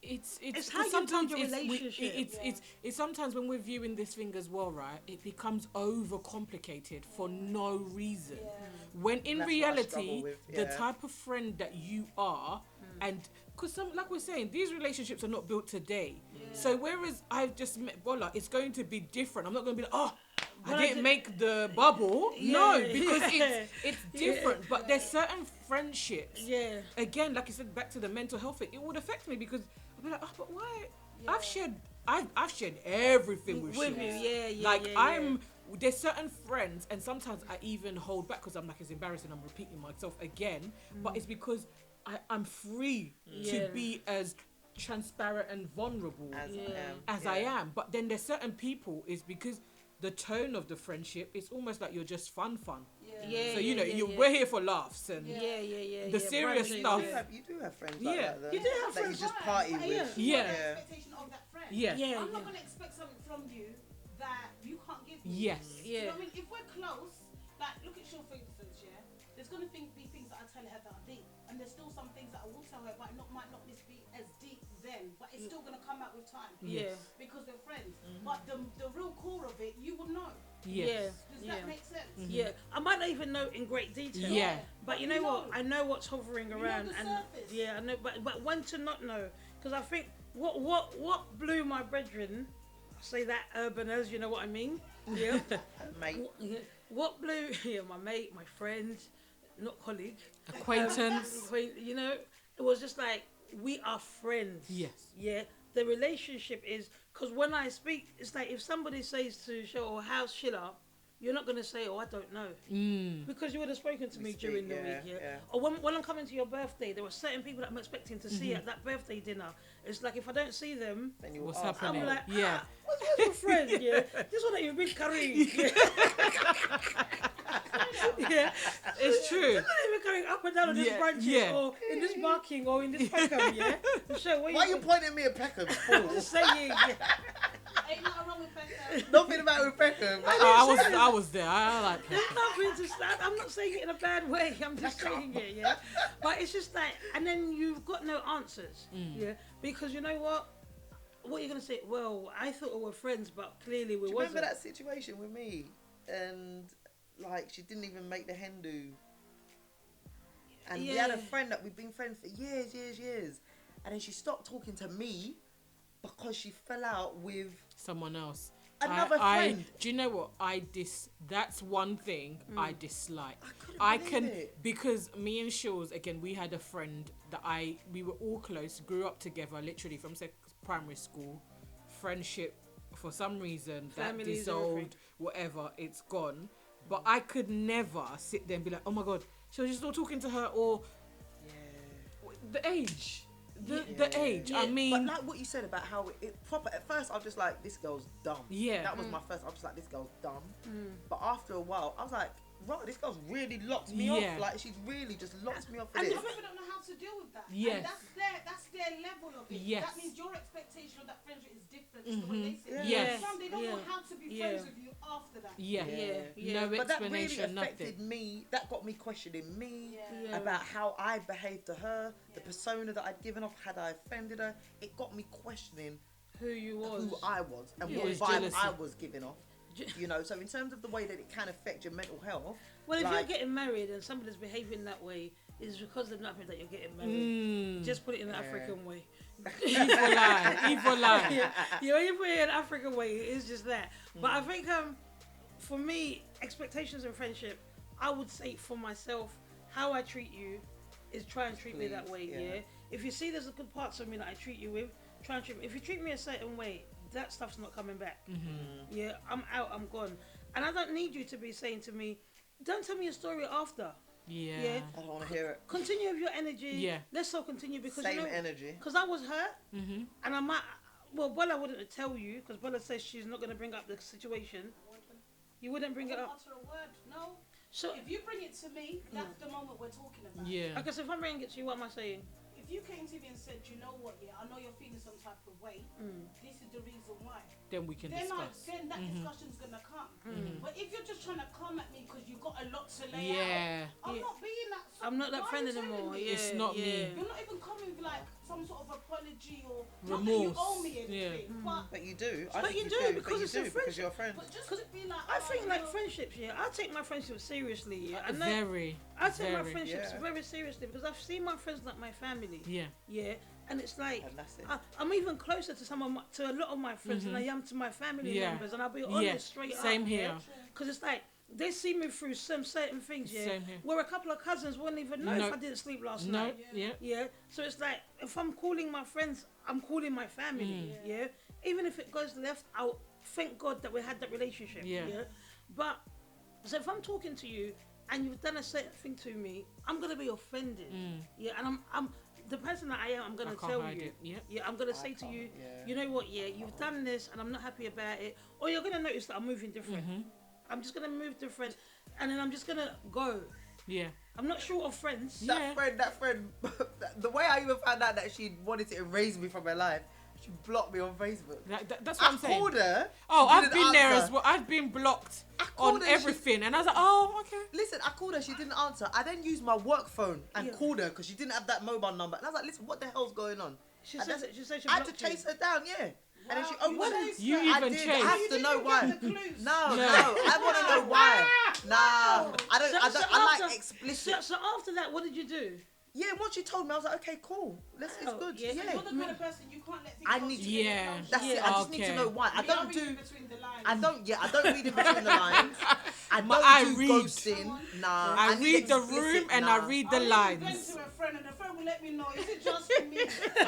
it's how you sometimes build your it's, relationship. it's sometimes when we're viewing this thing as well, right? It becomes overcomplicated for no reason. When in That's what I reality, struggle with, the yeah. type of friend that you are, and because like we're saying, these relationships are not built today. So whereas I've just met Bola, it's going to be different. I'm not going to be like, oh, I didn't make the bubble. No, because it's different. But there's certain friendships. Yeah. Again, like you said, back to the mental health thing, it would affect me because I'll be like, oh, but why? I've shared everything with you. you. Yeah. Like there's certain friends, and sometimes I even hold back because I'm like, it's embarrassing. I'm repeating myself again, but it's because I'm free to be as transparent and vulnerable as I am. But then there's certain people is because the tone of the friendship is almost like you're just fun. Yeah. So we're here for laughs and Yeah. the serious stuff. You do have friends like Yeah. that, though. You do have that friends you just Right, party but with. Yeah. Expectation of that friend. Yeah. I'm not gonna expect something from you that you can't give me. Yes. You know what I mean? If we're close, like look at Sean for instance, yeah. There's gonna be things that I tell her that are deep, and there's still some things that I will tell her, but might not be as deep then, but it's still gonna come out with time. Yeah. Because we're friends. But the real core of it, you will know. Yes. Does that make sense? Yeah, I might not even know in great detail. Yeah. But you know what? I know what's hovering around, the and surface. yeah, I know. But when to not know? Because I think what blew my brethren, I say that urban as you know what I mean. Yeah. Mate. What blew? Yeah, my mate, my friend, not colleague, Acquaintance. you know, it was just like we are friends. Yes. Yeah. The relationship is because when I speak, it's like if somebody says to show or how's Sheila, you're not going to say, oh, I don't know. Because you would have spoken to me during the week, yeah? Or when I'm coming to your birthday, there were certain people that I'm expecting to see at that birthday dinner. It's like, if I don't see them, Then you What's ask, happening? I'm like, Yeah. what's your friend, yeah? This one that you've been carrying, yeah? It's true. This one that you've been carrying up and down on these branches, or in this barking, or in this Peckham, yeah? So, why are you pointing at me at Peckham? Fool? saying, yeah? Ain't nothing wrong with Becca. Nothing about with Peckham. I was there. I like There's nothing to stand. I'm not saying it in a bad way. I'm just saying it, yeah. But it's just like, and then you've got no answers, yeah. Because you know what? What are you gonna say? Well, I thought we were friends, but clearly we Do you wasn't. remember that situation with me? And like, she didn't even make the hen do. And we had a friend that we'd been friends for years. And then she stopped talking to me because she fell out with someone else. another friend. Do you know what? That's one thing I dislike. I couldn't believe it. Because me and Shaw's, again, we had a friend that we were all close, grew up together, literally from primary school. Friendship, for some reason, that Families, dissolved, everything. whatever, it's gone. But I could never sit there and be like, oh my God, she was just not talking to her, or the age. The age. I mean, but like what you said about how it proper. At first, I was just like, this girl's dumb. Yeah. That was my first. I was just like, this girl's dumb. But after a while, I was like, right, this girl's really locked me Yeah. off. Like, she's really just locked me off for And this. some people don't know how to deal with that. Yes. And that's their level of it. Yes. That means your expectation of that friendship is different to the way they see it. Yes. Some, they don't know how to be friends with you after that. Yeah. Yeah. No But that really explanation, affected nothing. me. That got me questioning me Yeah. about how I behaved to her, the persona that I'd given off. Had I offended her? It got me questioning Who you was. who I was and Yeah. what It was vibe jealousy. I was giving off. You know, so in terms of the way that it can affect your mental health. Well, if like, you're getting married and somebody's behaving that way, it's because they're not happy that you're getting married. Just put it in the African way. Evil lie. You know, you put it in an African way, it's just that. But I think for me, expectations in friendship, I would say for myself, how I treat you is try and treat me that way, yeah? If you see there's a good parts of me that I treat you with, try and treat me. If you treat me a certain way, that stuff's not coming back. Yeah, I'm out, I'm gone. And I don't need you to be saying to me, don't tell me a story after. Yeah. I don't want to hear it. Continue with your energy. Yeah. Let's all continue because Same you know, energy. because I was hurt, and I might. Well, Bola wouldn't tell you because Bola says she's not going to bring up the situation. You wouldn't bring it Don't up. utter a word. No. So If you bring it to me, that's the moment we're talking about. Yeah. okay, so if I'm bringing it to you, what am I saying? If you came to me and said, you know what, yeah, I know you're feeling some type of way. This is the reason why. Then we can Then discuss. then that discussion's gonna come. But if you're just trying to come at me because you've got a lot to lay Yeah. out, I'm not being that. I'm not that why are friend you telling anymore. me? Yeah, It's not yeah. me. You're not even coming with like some sort of apology or not that you Remorse. owe me anything, But you do. But you do, because but it's you a do, because you're a friend. but just to be like, I oh, think you like know, friendships, yeah. I take my friendships seriously, yeah. And Very. I take my very. friendships Yeah. very seriously because I've seen my friends like my family. Yeah. Yeah, and it's like And that's it. I'm even closer to to a lot of my friends than I am to my family Yeah. members, and I'll be honest Yeah. straight up. Same here. Because it's like they see me through some certain things, yeah. Same here. Where a couple of cousins wouldn't even know No. if I didn't sleep last No. night. Yeah. Yeah, so it's like if I'm calling my friends, I'm calling my family. Yeah, even if it goes left, I'll thank God that we had that relationship. Yeah. But so if I'm talking to you and you've done a certain thing to me, I'm gonna be offended. Yeah, and I'm the person that I am. I'm gonna I can't tell hide you. it. Yep. Yeah, I'm gonna say to can't, you, yeah. you know what? Yeah, you've done this, and I'm not happy about it. Or you're gonna notice that I'm moving different. I'm just gonna move different, and then I'm just gonna go. Yeah. I'm not short of friends. Yeah. That friend, the way I even found out that she wanted to erase me from her life, she blocked me on Facebook. That's what I I'm saying. called her. Oh, she I've didn't been there answer. as well. I've been blocked called on her, she- everything, and I was like, oh, okay. Listen, I called her. She didn't answer. I then used my work phone and Yeah. called her because she didn't have that mobile number. And I was like, listen, what the hell's going on? She And said that's- she said she I had to blocked you. chase her down, yeah. And then she Wow, you opened chased You her. even I did. chased. I have You to didn't know get why. the clues. No, No. I want to know why. Nah, I don't. So I like after- explicit. So after that, what did you do? Yeah, once she told me, I was like, okay, cool. It's Oh, good. yeah. Yeah. You're the kind of person you can't let things I go need- to you. Yeah. That's it. I just need to Okay. know why. I We don't are reading do. between the lines. I don't read in between the lines. I don't I do read. ghosting. Nah. I need read the explicit- room and I read the I'll even vent lines. to a friend and the friend will let me know. Is it just for me?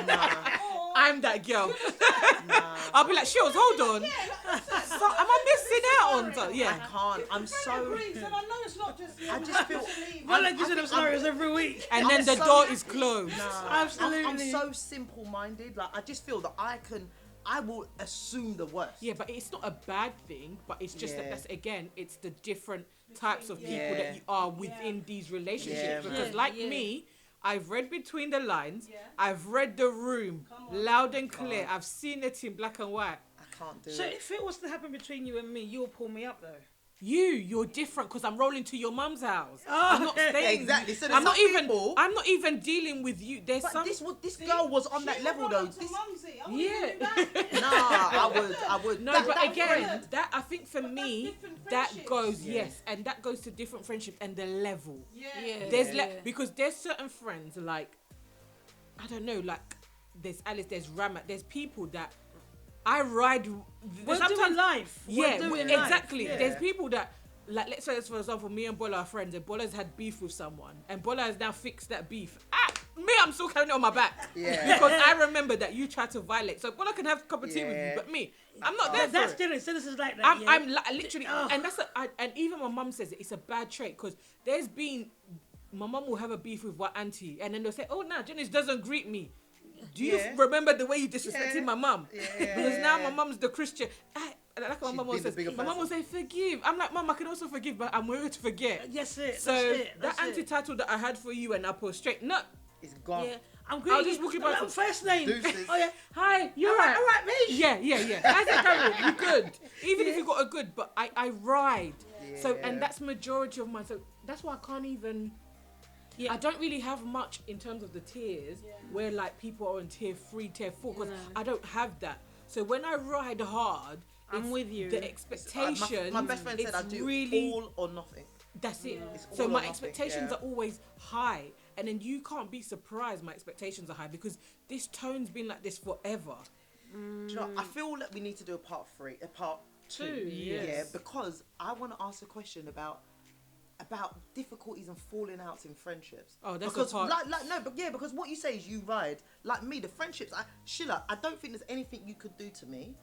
Nah. Or, I'm that girl. Nah. I'll be like, Shields, hold on. yeah, like, listen, So, am I missing out on something? I Yeah. can't. I'm if the friend so. agrees, then I know it's not just you. I just feel- I like using them scenarios every week. And I'm then the so door happy. is closed. Absolutely. I'm so simple-minded. Like I just feel that I will assume the worst. Yeah, but it's not a bad thing, but it's just that Yeah. that's, again, it's the different types of people Yeah. that you are within these relationships. Yeah, Because man. like Yeah. me, I've read between the lines, Yeah. I've read the room Come on. loud and clear, I've seen it in black and white. I can't do So it. if it was to happen between you and me, you'll pull me up though. You're different because I'm rolling to your mum's house. Oh, I'm not staying. Exactly. So there's I'm not some even. people- I'm not even dealing with you. There's But some. this girl was on that level though. This, Yeah. I would. No, That- but that again, friend- that I think for But that's me, different that friendships. goes Yeah. yes, and that goes to different friendships and the level. Yeah. There's Yeah. because there's certain friends like, I don't know, like there's Alice, there's Ramat, there's people that I ride. We're sometimes doing life. Yeah, We're doing life. exactly. Yeah. There's people that, like, let's say, for example, me and Bola are friends, and Bola's had beef with someone, and Bola has now fixed that beef. Me, I'm still carrying it on my back. Yeah. Because I remember that you tried to violate. So Bola can have a cup of tea with you, Yeah. but me, I'm not there for That's it. different. So this is like that. I'm yeah. literally, Ugh. and and even my mum says it's a bad trait because there's been, my mum will have a beef with what auntie, and then they'll say, oh, no, Janice doesn't greet me. Do you Yeah. remember the way you disrespected Yeah. my mum? Yeah. Because now my mum's the Christian. Like my She's mum been always the says, bigger my mum will say, forgive. I'm like, Mum, I can also forgive, but I'm willing to forget. Yes, it. So that's it. that That's it. anti-title that I had for you and I put straight, no. It's gone. Yeah, I'm I'll greeting just you. walk you by- First name. Deuces. Oh yeah. Hi, you're All right. right, mate. Yeah. I said, Carol, you good. Even if you got a good, but I ride. So, Yeah. and that's majority of mine. So that's why I can't even, Yeah. I don't really have much in terms of the tiers where like people are in tier 3, tier 4, because No. I don't have that. So when I ride hard, I'm it's with you. The My expectation, best friend said I do really, all or nothing. that's it. It's So all or my nothing, expectations yeah. are always high, and then you can't be surprised my expectations are high because this tone's been like this forever. Do you know, I feel that we need to do a part 2. Yes. Yeah, because I want to ask a question about difficulties and falling outs in friendships. Oh, that's because a part. because what you say is you ride like me. The friendships, Sheila, I don't think there's anything you could do to me,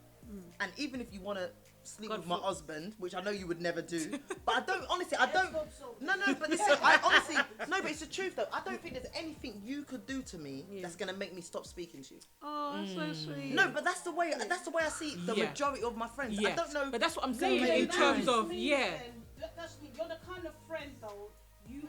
and even if you want to sleep God with my for- husband, which I know you would never do, but I don't honestly. I don't. hope so. No, but listen, I honestly no, but it's the truth though. I don't think there's anything you could do to me that's gonna make me stop speaking to you. Oh, that's so sweet. No, but that's the way I see the Yeah. majority of my friends. I Yes. don't know. But that's what I'm saying maybe in that's terms nice. of, yeah. That's me. You're the kind of friend though. You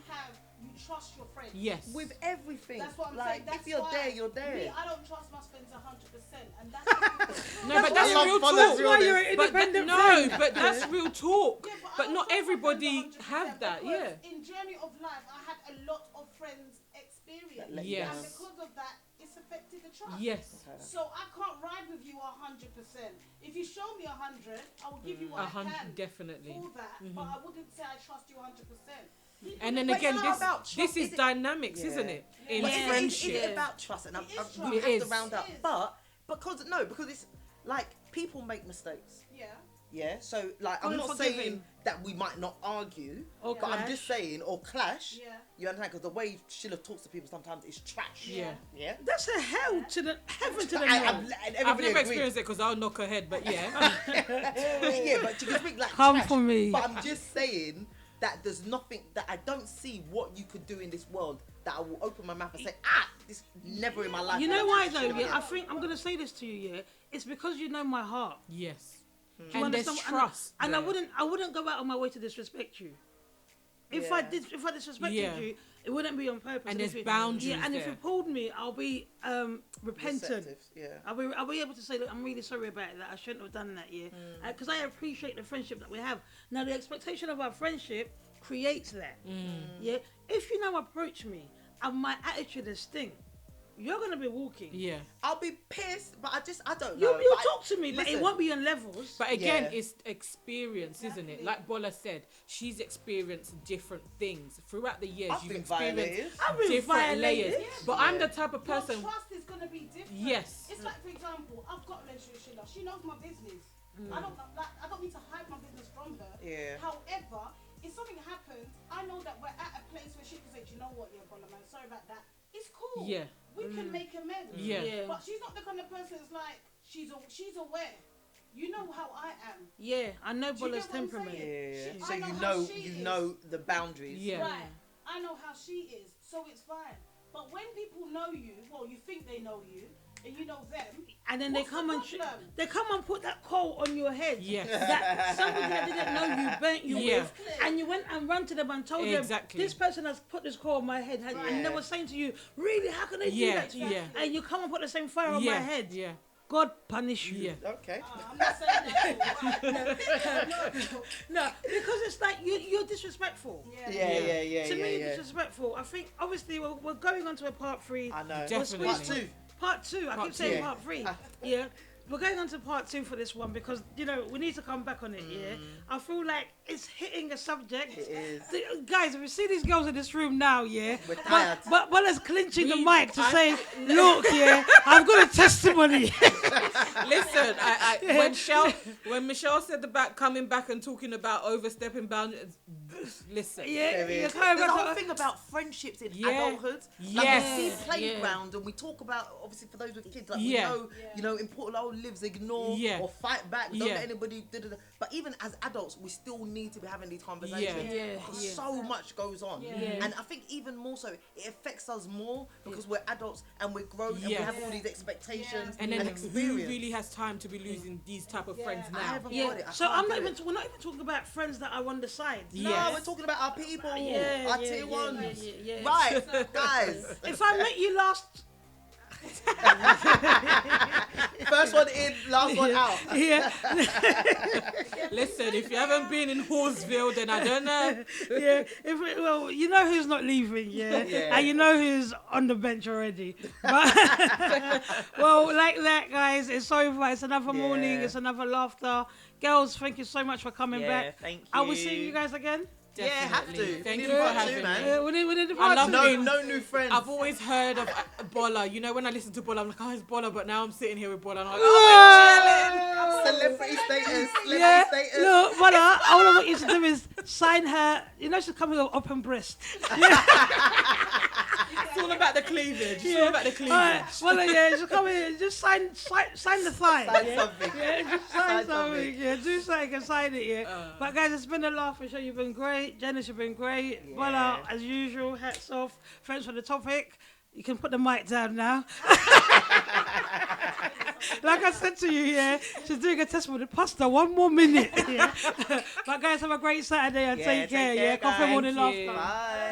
trust your friends. Yes. With everything. That's what I'm like, saying. That's if you're why there, you're there. Me, I don't trust my friends 100%, and that's No, but that's I love real fun talk. as well. Why you're an But independent no, friend. but that's real talk. Yeah, I but don't not trust my everybody friends 100% have that. because Yeah. In journey of life, I had a lot of friends experience, That let you Yes. and because of that, it's affected the trust. Yes. So I can't ride with you 100%. If you show me 100, I will give you what I 100, can definitely. for that. But I wouldn't say I trust you 100%. And then But again, it's not about this trust, is is it? dynamics, Yeah. isn't it? Yeah. In But Is it friendship. about trust? And It is trust. we It have is. to round up. It is. But because it's like people make mistakes. Yeah. Yeah. So like I'm Can't not forgive saying him. that we might not argue, Or but I'm clash. just saying or clash. Yeah. You understand? Because the way Sheila talks to people sometimes is trash. Yeah. Yeah. That's a hell to the heaven to the I- no. and I've everybody never agrees. experienced it because I'll knock her head, but yeah. Yeah, but you can speak like Come trash. for me. But I'm just saying that there's nothing that I don't see what you could do in this world that I will open my mouth and say, this never in my life. You know why though? Should I Yeah, get- I think I'm gonna say this to you. Yeah, it's because you know my heart. Yes. Do you And there's understand? trust. And there. I wouldn't go out on my way to disrespect you. If I Yeah. disrespected Yeah. you, it wouldn't be on purpose. And if there's it- boundaries Yeah, and if there. you pulled me, I'll be repentant. Receptive, yeah. I'll be able to say, look, I'm really sorry about that. I shouldn't have done that. Yeah, because I appreciate the friendship that we have. Now, the expectation of our friendship creates that. Yeah, if you now approach me and my attitude is stink, you're gonna be walking. Yeah. I'll be pissed, but I don't know. You'll But talk to me, but it listen. won't be on levels. But again, Yeah. it's experience, isn't it? Like Bola said, she's experienced different things throughout the years. I've You've been experienced violated. I've been different violated. layers. But I'm the type of Your person. trust is gonna be different. Yes. It's like, for example, I've got a relationship with Sheila. She knows my business. I don't need to hide my business from her. Yeah. However, if something happens, I know that we're at a place where she can say, do you know what, yeah, Bola man, sorry about that. It's cool. Yeah. We can make amends. Yeah. But she's not the kind of person that's like, she's aware. You know how I am. Yeah, I know Do you Bola's get what I'm temperament. saying? Yeah. I So know you how know, she you is. know the boundaries. Yeah. Right. I know how she is, so it's fine. But when people know you, well, you think they know you, and you know them, And then what's they come the and problem? they come and put that coal on your head. Yes. That somebody that didn't know you burnt you Yeah. with, and you went and ran to them and told Exactly. them this person has put this coal on my head, and they were saying to you, really, how can they do Yeah, that to you? yeah. And you come and put the same fire on Yeah. my head. Yeah. God punish you. Yeah. Okay. I'm not saying that. No, because it's like you're disrespectful. Yeah. To me, disrespectful. I think obviously we're going on to a part 3. I know. Definitely. Part 2. Part 2. I Part keep saying two. part 3. Yeah. We're going on to part 2 for this one because, you know, we need to come back on it, yeah? I feel like it's hitting a subject. It is. Guys, if you see these girls in this room now, yeah? We're tired. But Bola's clinching the We- mic to I- say, look, yeah, I've got a testimony. Listen, when Michelle said about coming back and talking about overstepping boundaries, listen. Yeah, There you're is. coming There's a back whole on- thing about friendships in Yeah. adulthood. Yes. Like we Yeah. see playground and we talk about, obviously for those with kids, like Yeah. we know, you know, important old lives, ignore Yeah. or fight back. Don't Yeah. let anybody. But even as adults, we still need to be having these conversations. Yeah. Because Yeah. so much goes on. Yeah. And I think even more so, it affects us more because we're adults and we're grown and we Yeah. have all these expectations And then who experience. really has time to be losing these type of friends I now? haven't Yeah. got it. I So can't I'm do not it. even. We're not even talking about friends that are on the side. No, Yes. we're talking about our people, Yeah, our yeah, tier yeah, ones. yeah. Right, guys. If I met you last, First one in, last one out. yeah, Listen, if you haven't been in Horseville, then I don't know. yeah. Well, you know who's not leaving, yeah, Yeah. and you know who's on the bench already. But well, like that, guys, it's over. It's another morning. Yeah. It's another laughter. Girls, thank you so much for coming back. Thank you. Are we seeing you guys again? Yeah, have Definitely. to. Thank We you need for part having two, me. man. We need the I part love two. No, it. no new friends. I've always heard of Bola. You know, when I listen to Bola, I'm like, oh, it's Bola. But now I'm sitting here with Bola, and I'm like, oh, Celebrity status. Yeah, Celebrity status. look, but all I want you to do is sign her. You know she's coming with open breast. it's all about the cleavage. It's all about the cleavage. Alright, well, yeah, just come in, just sign the thigh. Sign yeah? something. Yeah, just sign Sign something. something. Yeah, do something and sign it. Yeah. But guys, it's been a laughing show. You've been great. Janice, you've been great. Yeah. Bola, as usual, hats off. Thanks for the topic. You can put the mic down now. Like I said to you, yeah, she's doing a test with the pasta. 1 more minute. Yeah. But guys, have a great Saturday and Yeah, take care. take care, Yeah, coffee guys. morning Thank you. laughter. Bye.